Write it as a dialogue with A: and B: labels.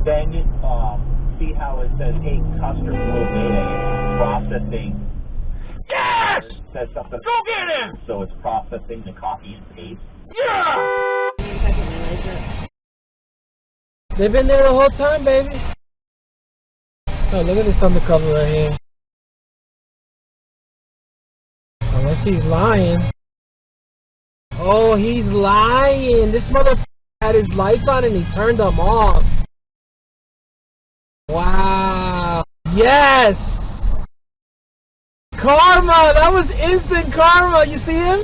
A: then see how it says, hey, custom rule data processing.
B: Yes!
A: It says something.
B: Go get him!
A: So it's processing the copy and paste.
B: Yeah!
C: They've been there the whole time, baby. Oh, look at this undercover right here. Unless he's lying. Oh, he's lying. This motherfucker had his lights on and he turned them off. Wow. Yes! Karma! That was instant karma. You see him?